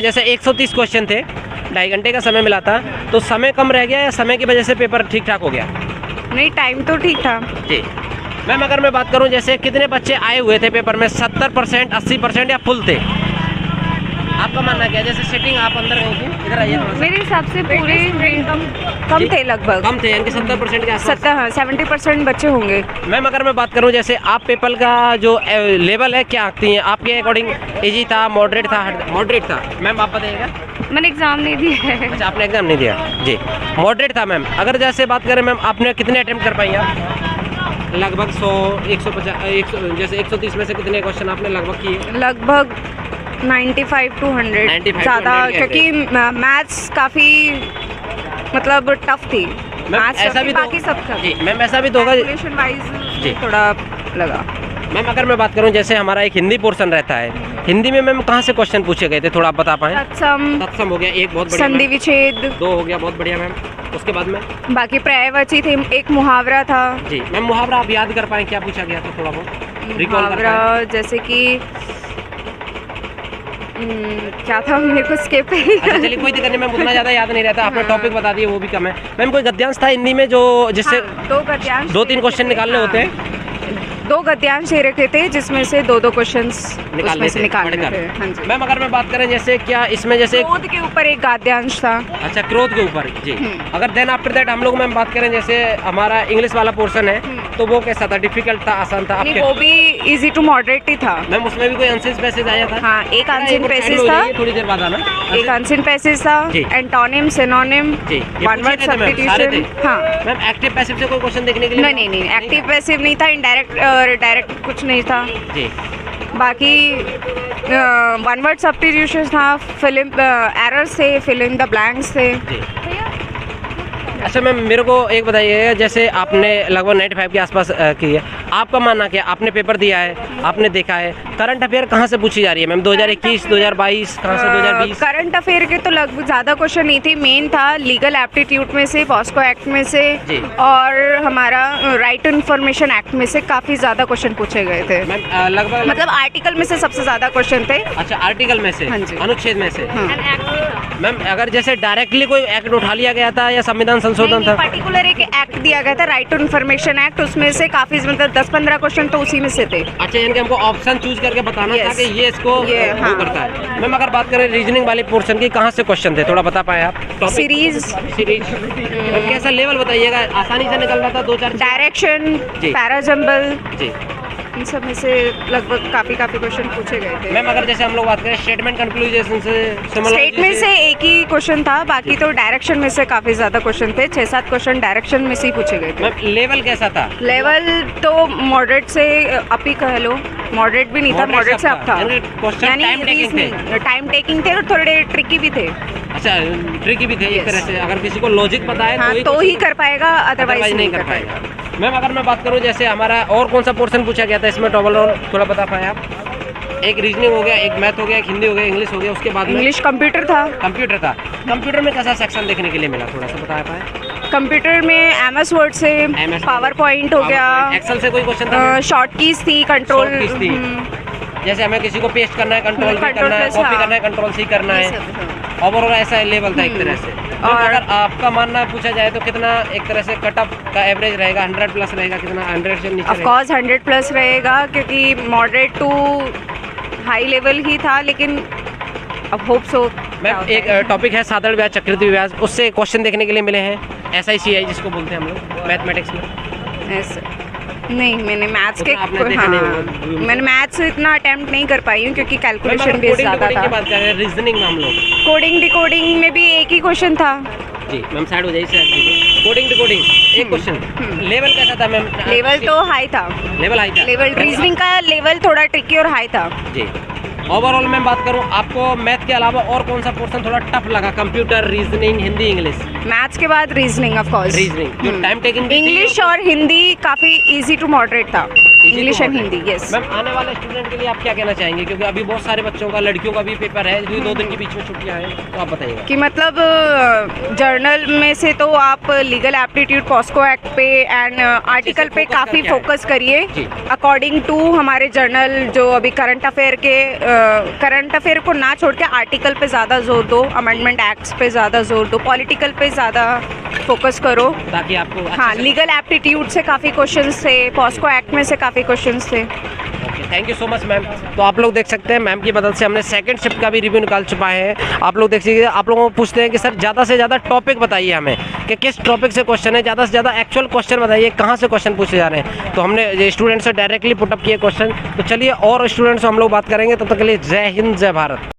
जैसे 130 क्वेश्चन थे, 2.5 घंटे का समय मिला था, तो समय कम रह गया या समय की वजह से पेपर ठीक ठाक हो गया? नहीं, टाइम तो ठीक था जी मैम, अगर मैं बात करूं जैसे कितने बच्चे आए हुए थे पेपर में, 70%, 80% या फुल थे? आपका मानना क्या है? जैसे सेटिंग आप अंदर गई थी, इधर आइए। मेरे हिसाब से पूरे कम थे लगभग, कम थे, यानी 70% के आसपास। 70% बच्चे होंगे। मैम अगर मैं बात करूं जैसे आप पेपर का जो लेवल है क्या आंकती हैं आपके अकॉर्डिंग? इजी था, मॉडरेट था? मॉडरेट था मैम, आप बताइएगा। मैंने एग्जाम नहीं दिया है। अच्छा, आपने एग्जाम नहीं दिया जी, मॉडरेट था मैम। अगर जैसे बात करें मैम, आपने कितने अटेम्प्ट कर पाई आप? लगभग 100, 150, जैसे 130 में से कितने क्वेश्चन आपने लगभग किए? लगभग 95 to 100 ज़्यादा, क्योंकि मैथ्स काफ़ी मतलब टफ थी। मैथ्स ऐसा भी बाकी सब था जी मैम, ऐसा भी तो होगा कैलकुलेशन वाइज जी थोड़ा लगा। मैम अगर मैं बात करूं जैसे हमारा एक हिंदी पोर्शन रहता है, हिंदी में मैम कहाँ से क्वेश्चन पूछे गए थे, थोड़ा आप बता पाएं? तत्सम हो गया एक, बहुत बढ़िया। संधि विच्छेद 2 हो गया, बहुत बढ़िया मैम। उसके बाद में बाकी पर्यायवाची थे, एक मुहावरा था जी मैम। मुहावरा आप याद कर पाएं क्या पूछा गया था, थोड़ा बहुत रिकॉल कर मुहावरा पाएं? जैसे कि क्या था, मेरे को स्किप है। अच्छा चलिए, कोई दिक्कत नहीं मैम, उतना ज़्यादा याद नहीं रहता। आपने टॉपिक बता दिए, वो भी कम है मैम। कोई गद्यांश था हिंदी में जो जिससे हाँ, 2 गद्यांश, 2-3 क्वेश्चन निकालने होते हैं? 2 गद्यांश दे रखे थे जिसमें से 2 क्वेश्चंस निकालने थे। हाँ जी मैम अगर मैं बात करें जैसे क्या इसमें जैसे क्रोध के ऊपर एक गद्यांश था। अच्छा, क्रोध के ऊपर जी। अगर देन आफ्टर दैट हम लोग मैम बात करें जैसे हमारा इंग्लिश वाला पोर्शन है, तो वो कैसा था? डिफिकल्ट था, आसान था? नहीं, वो भी इजी टू मॉडरेट ही था मैम। उसमें भी कोई अनसेंस पैसेज आया था? हाँ, एक अनसेंस पैसेज था, थोड़ी देर बाद आना। एक अनसेंस पैसेज था, एंटोनिम, सिनोनिम, जी, वन वर्ड सब्स्टिट्यूशन। हाँ मैम, एक्टिव पैसिव से कोई क्वेश्चन देखने के लिए? नहीं, एक्टिव पैसिव नहीं था, इनडायरेक्ट डायरेक्ट कुछ नहीं था जी। बाकी वन वर्ड सब्स्टिट्यूशन था, फिल्म एरर्स थे, फिल इन द ब्लैंक्स थे। अच्छा मैम, मेरे को एक बताइए, जैसे आपने लगभग 95 के आसपास की है, आपका मानना क्या? आपने पेपर दिया है, आपने देखा है, करंट अफेयर कहाँ से पूछी जा रही है मैम? 2021, 2022, कहाँ से? 2020? करंट अफेयर के तो लगभग ज़्यादा क्वेश्चन नहीं थे। मेन था लीगल एप्टीट्यूड में से, पॉस्को एक्ट में से, और हमारा राइट टू इन्फॉर्मेशन एक्ट में से काफ़ी ज़्यादा क्वेश्चन पूछे गए थे मैम। लगभग मतलब आर्टिकल में से सबसे ज़्यादा क्वेश्चन थे। अच्छा, आर्टिकल में से? हाँ जी। अनुच्छेद में से? हाँ। मैम अगर जैसे डायरेक्टली कोई एक्ट उठा लिया गया था या संविधान संशोधन था? पर्टिकुलर एक एक्ट दिया गया था, राइट टू इन्फॉर्मेशन एक्ट, उसमें से काफ़ी मतलब 10-15 क्वेश्चन तो उसी में से थे। अच्छा, यानी कि हमको ऑप्शन चूज करके बताना था कि ये इसको वो करता है। मैम अगर बात करें रीजनिंग वाले पोर्शन की, कहाँ से क्वेश्चन थे, थोड़ा बता पाए आप? सीरीज कैसा लेवल बताइएगा? आसानी से निकल रहा था? 2-4 डायरेक्शन, पैराजंबल जी, इन सब में से लगभग काफ़ी क्वेश्चन पूछे गए थे। मैम अगर जैसे हम लोग बात करें स्टेटमेंट कंक्लूजन से, स्टेटमेंट से एक ही क्वेश्चन था, बाकी तो डायरेक्शन में से काफ़ी ज़्यादा क्वेश्चन थे। 6-7 क्वेश्चन डायरेक्शन में से ही पूछे गए थे। मैम लेवल कैसा था? लेवल तो मॉडरेट से अप ही कह लो, मॉडरेट भी नहीं था, मॉडरेट से अप था। यानी टाइम टेकिंग थे और थोड़े ट्रिकी भी थे। अच्छा, ट्रिकी भी थे एक तरह से। अगर किसी को लॉजिक पता है हाँ, तो ही कर पाएगा, अदरवाइज नहीं कर पाएगा। मैम अगर मैं बात करूं जैसे हमारा और कौन सा पोर्शन पूछा गया था इसमें ओवरऑल, थोड़ा बता पाए आप? एक रीजनिंग हो गया, एक मैथ हो गया, एक हिंदी हो गया, इंग्लिश हो गया, उसके बाद इंग्लिश कंप्यूटर था। कंप्यूटर था। कंप्यूटर में कैसा सेक्शन देखने के लिए मिला, थोड़ा सा बता पाए? कंप्यूटर में MS वर्ड से, पावर पॉइंट हो गया, एक्सेल से कोई क्वेश्चन था? शॉर्ट कीज थी, कंट्रोल थी। जैसे हमें किसी को पेस्ट करना है, कंट्रोल C करना है, कॉपी करना है, कंट्रोल C करना है। ओवरऑल ऐसा लेवल था एक तरह से। और अगर आपका मानना पूछा जाए तो कितना एक तरह से कट ऑफ का एवरेज रहेगा? 100 प्लस रहेगा? कितना 100 से नीचे? ऑफ कोर्स 100 प्लस रहेगा, क्योंकि मॉडरेट टू हाई लेवल ही था, लेकिन अब होप सो। मैम एक टॉपिक है साधारण ब्याज, चक्रवृद्धि ब्याज, उससे क्वेश्चन देखने के लिए मिले हैं, SICI जिसको बोलते हैं हम लोग मैथमेटिक्स में। ऐसे नहीं, मैंने मैथ्स के मैंने मैथ्स इतना अटेम्प्ट नहीं कर पाई हूँ, क्योंकि कैलकुलेशन भी ज़्यादा था। बात कर रहे हैं रीजनिंग में हम लोग, कोडिंग डिकोडिंग में भी एक ही क्वेश्चन था जी। मैम साइड हो जाइए, कोडिंग डिकोडिंग एक क्वेश्चन। लेवल कैसा था मैम? लेवल तो हाई था। लेवल हाई था? लेवल रीजनिंग का लेवल थोड़ा ट्रिकी और हाई था जी। ओवरऑल मैं बात करूं, आपको मैथ के अलावा और कौन सा पोर्शन थोड़ा टफ लगा? Computer, reasoning, Hindi, English? Maths के बाद रीजनिंग, ऑफ कोर्स रीजनिंग जो टाइम टेकिंग। इंग्लिश और हिंदी काफ़ी इजी टू मॉडरेट था। English and Hindi, yes. Ma'am आने वाले स्टूडेंट के लिए आप क्या कहना चाहेंगे, क्योंकि अभी बहुत सारे बच्चों का, लड़कियों का भी पेपर है, 2 दिन के बीच में छुट्टियां हैं, तो आप बताइएगा कि मतलब जर्नल में से तो आप लीगल एप्टीट्यूड पॉस्को एक्ट पे एंड आर्टिकल पे फोकस काफ़ी करके आए। फोकस करिए जी। अकॉर्डिंग टू हमारे जर्नल जो अभी करंट अफेयर को ना छोड़ के आर्टिकल पे ज़्यादा जोर दो, अमेंडमेंट एक्ट्स पे ज़्यादा जोर दो, पॉलिटिकल पे ज़्यादा फोकस करो। ताकि आपको हाँ, लीगल एप्टीट्यूड से काफ़ी क्वेश्चंस थे, पॉस्को एक्ट में से काफ़ी क्वेश्चंस थे। Thank you so much ma'am. तो आप लोग देख सकते हैं मैम की मदद से हमने सेकंड शिफ्ट का भी रिव्यू निकाल चुका है। आप लोग देख सकते हैं, आप लोगों को पूछते हैं कि सर ज़्यादा से ज़्यादा टॉपिक बताइए हमें कि किस टॉपिक से क्वेश्चन है, ज़्यादा से ज़्यादा एक्चुअल क्वेश्चन बताइए, कहाँ से क्वेश्चन पूछे जा रहे हैं। तो हमने स्टूडेंट से डायरेक्टली पुटअप किए क्वेश्चन। तो चलिए और स्टूडेंट से हम लोग बात करेंगे, तब तक के लिए जय हिंद, जय भारत।